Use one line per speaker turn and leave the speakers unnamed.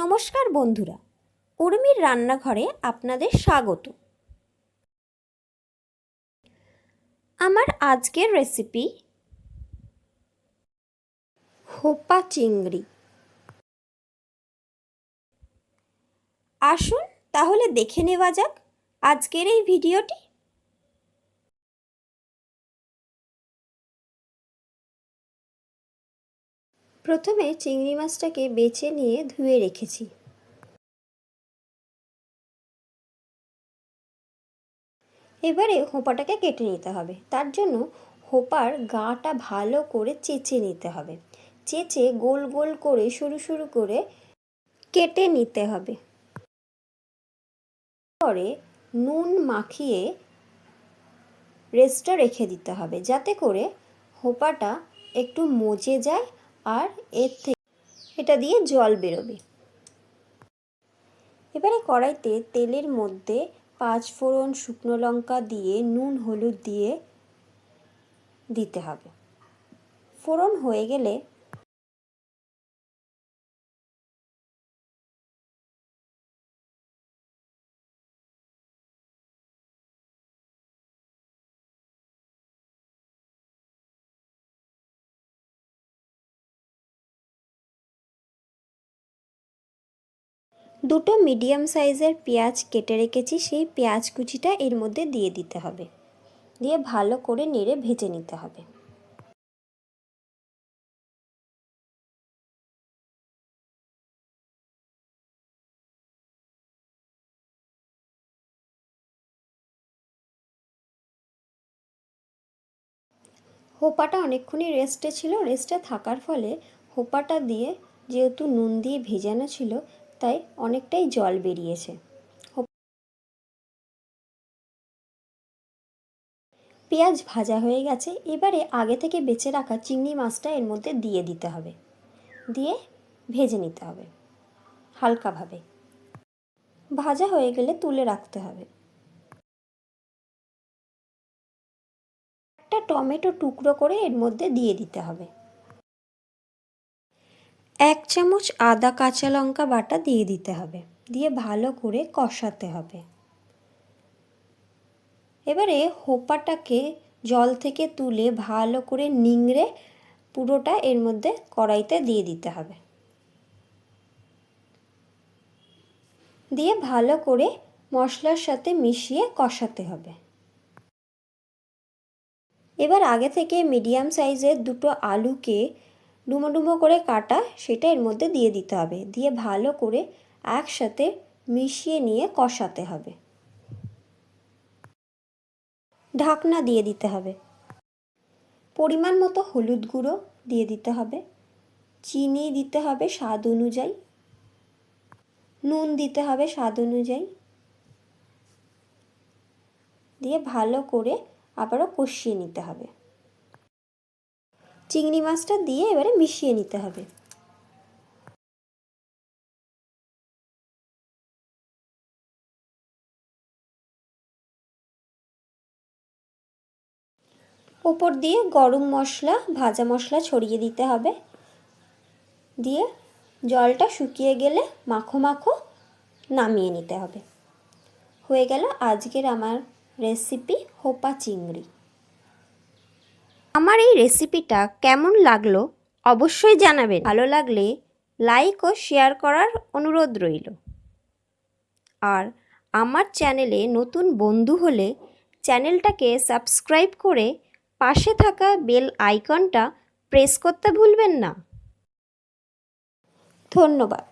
নমস্কার বন্ধুরা, উর্মির রান্নাঘরে আপনাদের স্বাগত। আমার আজকের রেসিপি হোপা চিংড়ি। আসুন তাহলে দেখে নেওয়া যাক আজকের এই ভিডিওটি। প্রথমে চিংড়ি মাছটাকে বেছে নিয়ে ধুয়ে রেখেছি। এবারে হোপাটাকে কেটে নিতে হবে। তার জন্য হোপার গাটা ভালো করে চেঁচে নিতে হবে। চেঁচে গোল গোল করে সরু সরু করে কেটে নিতে হবে। পরে নুন মাখিয়ে রেস্টে রেখে দিতে হবে, যাতে করে হোপাটা একটু মজে যায় আর এর থেকে এটা দিয়ে জল বেরোবে। এবারে কড়াইতে তেলের মধ্যে 5 ফোড়ন, শুকনো লঙ্কা দিয়ে নুন হলুদ দিয়ে দিতে হবে। ফোড়ন হয়ে গেলে দুটো মিডিয়াম সাইজের পেঁয়াজ কেটে রেখেছি, সেই পেঁয়াজ কুচিটা এর মধ্যে দিয়ে দিতে হবে। দিয়ে ভালো করে নেড়ে ভেজে নিতে হবে। হোপাটা অনেকক্ষণই রেস্টে ছিল। রেস্টে থাকার ফলে হোপাটা দিয়ে যেহেতু নুন দিয়ে ভেজানো ছিল, তাই অনেকটাই জল বেরিয়েছে। পেঁয়াজ ভাজা হয়ে গেছে। এবারে আগে থেকে বেছে রাখা চিংড়ি মাছটা এর মধ্যে দিয়ে দিতে হবে। দিয়ে ভেজে নিতে হবে হালকাভাবে। ভাজা হয়ে গেলে তুলে রাখতে হবে। একটা টমেটো টুকরো করে এর মধ্যে দিয়ে দিতে হবে। 1 চামচ আদা কাঁচা লঙ্কা বাটা দিয়ে দিতে হবে। দিয়ে ভালো করে কষাতে হবে। এবারে হোপাটাকে জল থেকে তুলে ভালো করে নিংড়ে পুরোটা এর মধ্যে কড়াইতে দিয়ে দিতে হবে। দিয়ে ভালো করে মশলার সাথে মিশিয়ে কষাতে হবে। এবার আগে থেকে মিডিয়াম সাইজের দুটো আলুকে ডুমো ডুমো করে কাটা, সেটা এর মধ্যে দিয়ে দিতে হবে। দিয়ে ভালো করে একসাথে মিশিয়ে নিয়ে কষাতে হবে। ঢাকনা দিয়ে দিতে হবে। পরিমাণ মতো হলুদ গুঁড়ো দিয়ে দিতে হবে। চিনি দিতে হবে স্বাদ অনুযায়ী। নুন দিতে হবে স্বাদ অনুযায়ী। দিয়ে ভালো করে আবারও কষিয়ে নিতে হবে। চিংড়ি মাছটা দিয়ে এবারে মিশিয়ে নিতে হবে। ওপর দিয়ে গরম মশলা, ভাজা মশলা ছড়িয়ে দিতে হবে। দিয়ে জলটা শুকিয়ে গেলে মাখো মাখো নামিয়ে নিতে হবে। হয়ে গেল আজকের আমার রেসিপি হোপা চিংড়ি। আমার এই রেসিপিটা কেমন লাগলো অবশ্যই জানাবেন। ভালো লাগলে লাইক ও শেয়ার করার অনুরোধ রইল। আর আমার চ্যানেলে নতুন বন্ধু হলে চ্যানেলটাকে সাবস্ক্রাইব করে পাশে থাকা বেল আইকনটা প্রেস করতে ভুলবেন না। ধন্যবাদ।